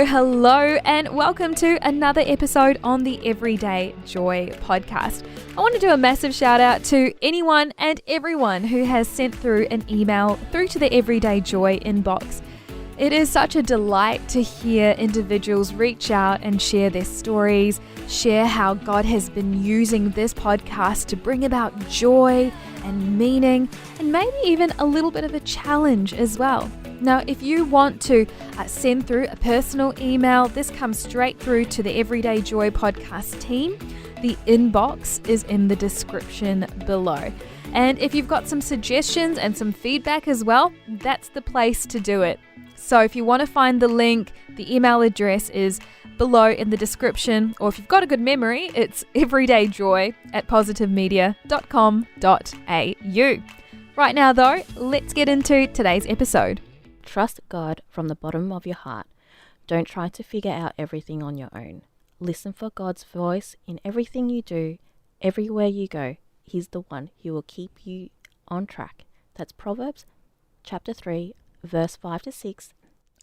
Hello, and welcome to another episode on the Everyday Joy podcast. I want to do a massive shout out to anyone and everyone who has sent through an email through to the Everyday Joy inbox. It is such a delight to hear individuals reach out and share their stories, share how God has been using this podcast to bring about joy and meaning, and maybe even a little bit of a challenge as well. Now, if you want to send through a personal email, this comes straight through to the Everyday Joy podcast team. The inbox is in the description below. And if you've got some suggestions and some feedback as well, that's the place to do it. So if you want to find the link, the email address is below in the description, or if you've got a good memory, it's everydayjoy@positivemedia.com.au. Right now though, let's get into today's episode. Trust God from the bottom of your heart. Don't try to figure out everything on your own. Listen for God's voice in everything you do, everywhere you go. He's the one who will keep you on track. That's Proverbs chapter 3, verse 5 to 6.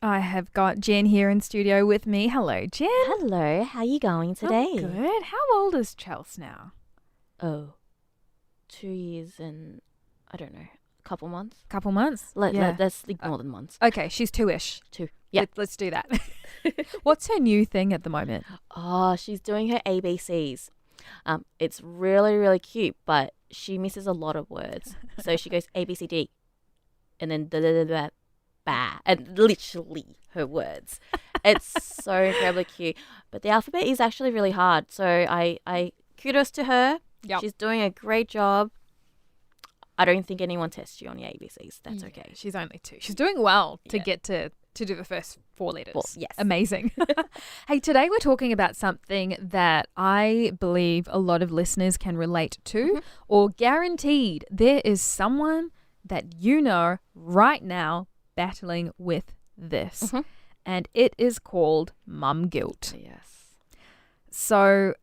I have got Jen here in studio with me. Hello, Jen. Hello, how are you going today? I'm good. How old is Chels now? 2 years and, I don't know, couple months. Couple months? Let's ignore the months. Okay, she's 2-ish. 2. Yeah. Let's do that. What's her new thing at the moment? Oh, she's doing her ABCs. It's really, really cute, but she misses a lot of words. So she goes A, B, C, D, and then da, da, da, da, ba, and literally her words. It's so incredibly cute. But the alphabet is actually really hard. So I kudos to her. Yep. She's doing a great job. I don't think anyone tests you on your ABCs. That's okay. She's only 2. She's doing well to get to do the first 4 letters. 4, yes. Amazing. Hey, today we're talking about something that I believe a lot of listeners can relate to, or guaranteed there is someone that you know right now battling with this. And it is called mum guilt. Yes. So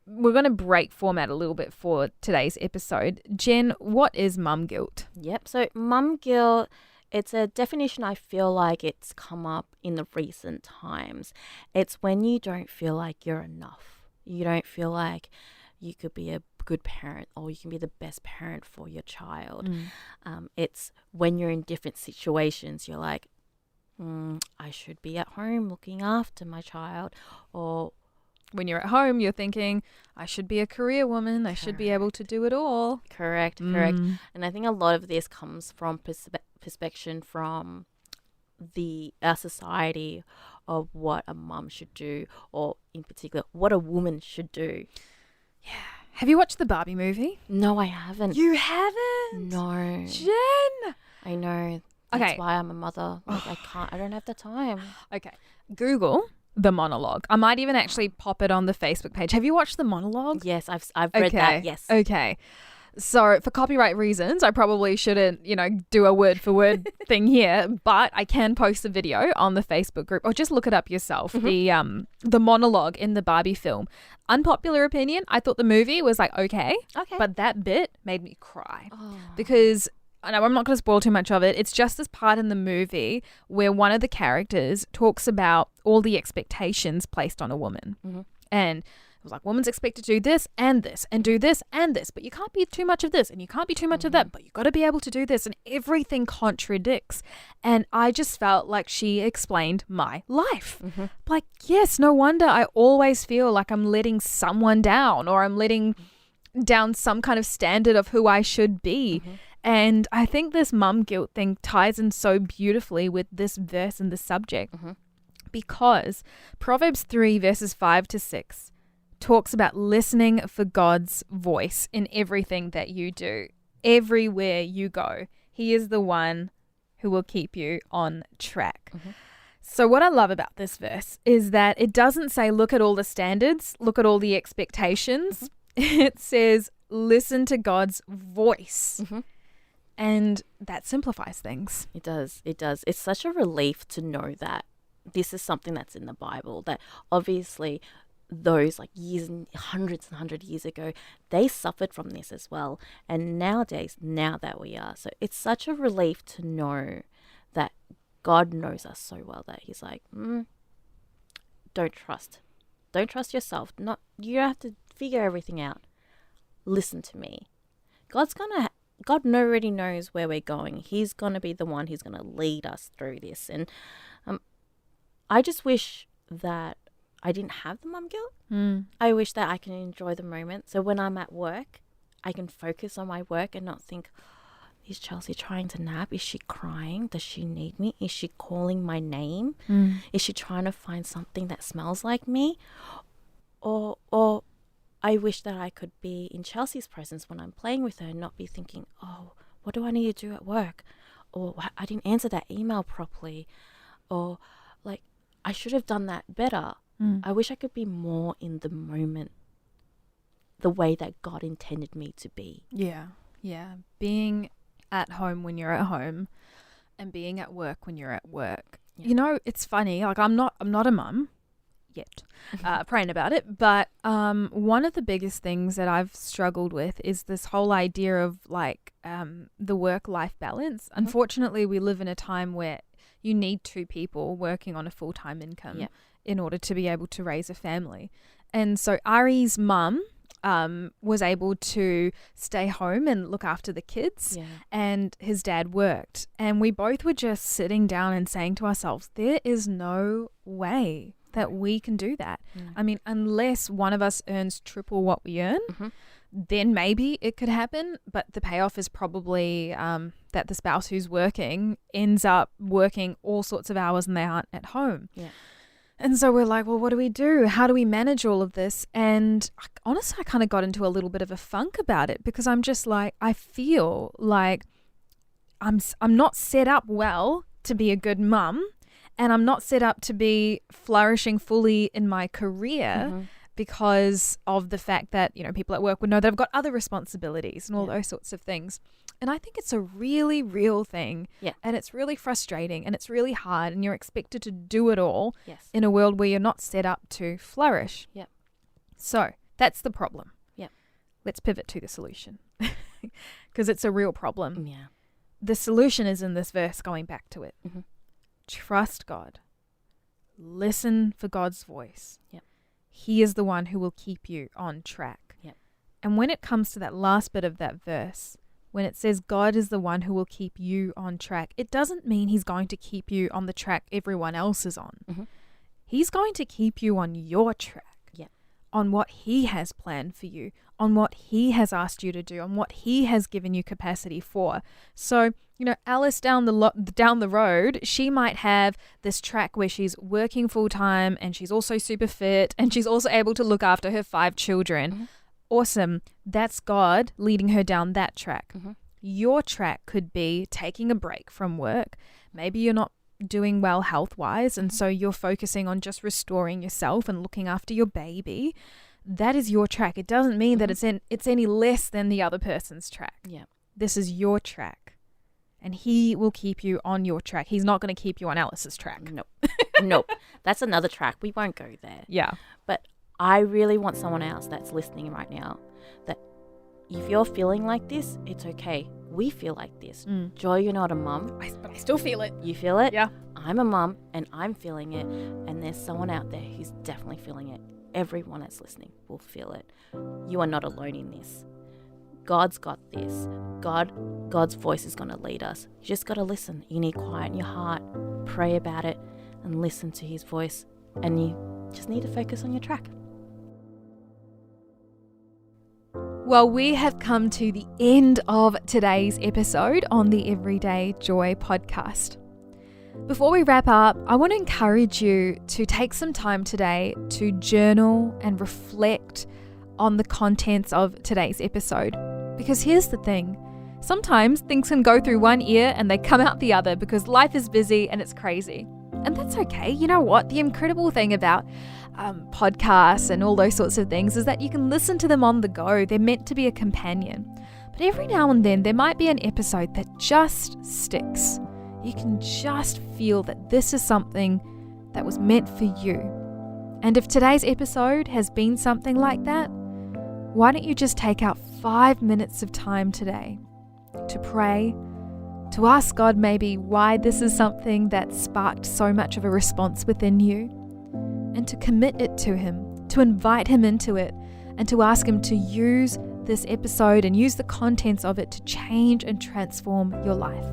we're going to break format a little bit for today's episode. Jen, what is mum guilt? Yep. So mum guilt, it's a definition I feel like it's come up in the recent times. It's when you don't feel like you're enough. You don't feel like you could be a good parent or you can be the best parent for your child. It's when you're in different situations, you're like, I should be at home looking after my child. Or when you're at home, you're thinking, I should be a career woman. I should be able to do it all. Correct. And I think a lot of this comes from perspective from our society of what a mum should do, or in particular, what a woman should do. Yeah. Have you watched the Barbie movie? No, I haven't. You haven't? No. Jen! I know. That's why I'm a mother. Like, I don't have the time. Okay. Google the monologue. I might even actually pop it on the Facebook page. Have you watched the monologue? Yes, I've read that. Yes. Okay. So for copyright reasons, I probably shouldn't, do a word for word thing here, but I can post a video on the Facebook group, or just look it up yourself. The monologue in the Barbie film. Unpopular opinion, I thought the movie was okay, but that bit made me cry because I know I'm not going to spoil too much of it. It's just this part in the movie where one of the characters talks about all the expectations placed on a woman. And it was like, woman's expected to do this and do this and this, but you can't be too much of this and you can't be too much of that, but you got to be able to do this, and everything contradicts. And I just felt like she explained my life. Like, yes, no wonder I always feel like I'm letting someone down, or I'm letting down some kind of standard of who I should be. And I think this mum guilt thing ties in so beautifully with this verse and the subject, because Proverbs 3 verses 5 to 6 talks about listening for God's voice in everything that you do. Everywhere you go, He is the one who will keep you on track. So what I love about this verse is that it doesn't say, look at all the standards, look at all the expectations. It says, listen to God's voice. And that simplifies things. It does. It's such a relief to know that this is something that's in the Bible, that obviously those like years and hundreds years ago, they suffered from this as well. And nowadays, now that we are, so it's such a relief to know that God knows us so well that he's like, don't trust yourself. You have to figure everything out. Listen to me. God already knows where we're going. He's gonna be the one who's gonna lead us through this. And I just wish that I didn't have the mum guilt. I wish that I can enjoy the moment. So when I'm at work, I can focus on my work and not think, is Chelsea trying to nap? Is she crying? Does she need me? Is she calling my name? Is she trying to find something that smells like me? Or I wish that I could be in Chelsea's presence when I'm playing with her and not be thinking, oh, what do I need to do at work? Or I didn't answer that email properly. Or like, I should have done that better. I wish I could be more in the moment, the way that God intended me to be. Yeah. Being at home when you're at home and being at work when you're at work. Yeah. You know, it's funny. Like I'm not a mum yet, praying about it. But one of the biggest things that I've struggled with is this whole idea of like the work-life balance. Unfortunately, we live in a time where you need two people working on a full-time income in order to be able to raise a family. And so Ari's mum was able to stay home and look after the kids, and his dad worked. And we both were just sitting down and saying to ourselves, there is no way that we can do that. I mean, unless one of us earns triple what we earn, then maybe it could happen. But the payoff is probably that the spouse who's working ends up working all sorts of hours and they aren't at home. And so we're like, well, what do we do? How do we manage all of this? And honestly, I kind of got into a little bit of a funk about it because I'm just like, I feel like I'm not set up well to be a good mum, and I'm not set up to be flourishing fully in my career because of the fact that, you know, people at work would know that I've got other responsibilities and all those sorts of things. And I think it's a really real thing. And it's really frustrating and it's really hard, and you're expected to do it all in a world where you're not set up to flourish. So that's the problem. Let's pivot to the solution because it's a real problem. The solution is in this verse, going back to it. Trust God. Listen for God's voice. He is the one who will keep you on track. And when it comes to that last bit of that verse, when it says God is the one who will keep you on track, it doesn't mean he's going to keep you on the track everyone else is on. He's going to keep you on your track, on what he has planned for you, on what he has asked you to do, on what he has given you capacity for. So, you know, Alice down the road, she might have this track where she's working full time and she's also super fit and she's also able to look after her 5 children. Awesome. That's God leading her down that track. Your track could be taking a break from work. Maybe you're not doing well health-wise, and so you're focusing on just restoring yourself and looking after your baby. That is your track. It doesn't mean that it's any less than the other person's track. This is your track, and he will keep you on your track. He's not going to keep you on Alice's track. Nope. That's another track. We won't go there. But I really want someone else that's listening right now that if you're feeling like this, it's okay. We feel like this. Joy, you're not a mum. But I still feel it. You feel it? Yeah. I'm a mum and I'm feeling it. And there's someone out there who's definitely feeling it. Everyone that's listening will feel it. You are not alone in this. God's got this. God's voice is going to lead us. You just got to listen. You need quiet in your heart. Pray about it and listen to his voice. And you just need to focus on your track. Well, we have come to the end of today's episode on the Everyday Joy podcast. Before we wrap up, I want to encourage you to take some time today to journal and reflect on the contents of today's episode. Because here's the thing, sometimes things can go through one ear and they come out the other because life is busy and it's crazy. And that's okay. You know what? The incredible thing about podcasts and all those sorts of things is that you can listen to them on the go. They're meant to be a companion. But every now and then there might be an episode that just sticks. You can just feel that this is something that was meant for you. And if today's episode has been something like that, why don't you just take out 5 minutes of time today to pray, to ask God maybe why this is something that sparked so much of a response within you, and to commit it to Him, to invite Him into it, and to ask Him to use this episode and use the contents of it to change and transform your life.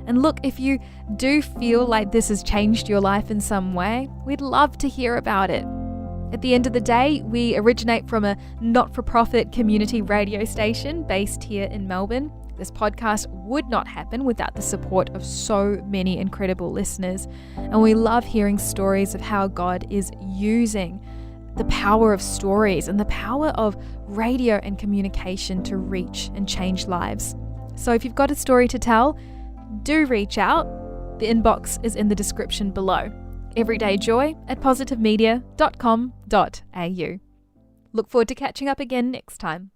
And look, if you do feel like this has changed your life in some way, we'd love to hear about it. At the end of the day, we originate from a not-for-profit community radio station based here in Melbourne. This podcast would not happen without the support of so many incredible listeners. And we love hearing stories of how God is using the power of stories and the power of radio and communication to reach and change lives. So if you've got a story to tell, do reach out. The inbox is in the description below. everydayjoy@positivemedia.com.au. Look forward to catching up again next time.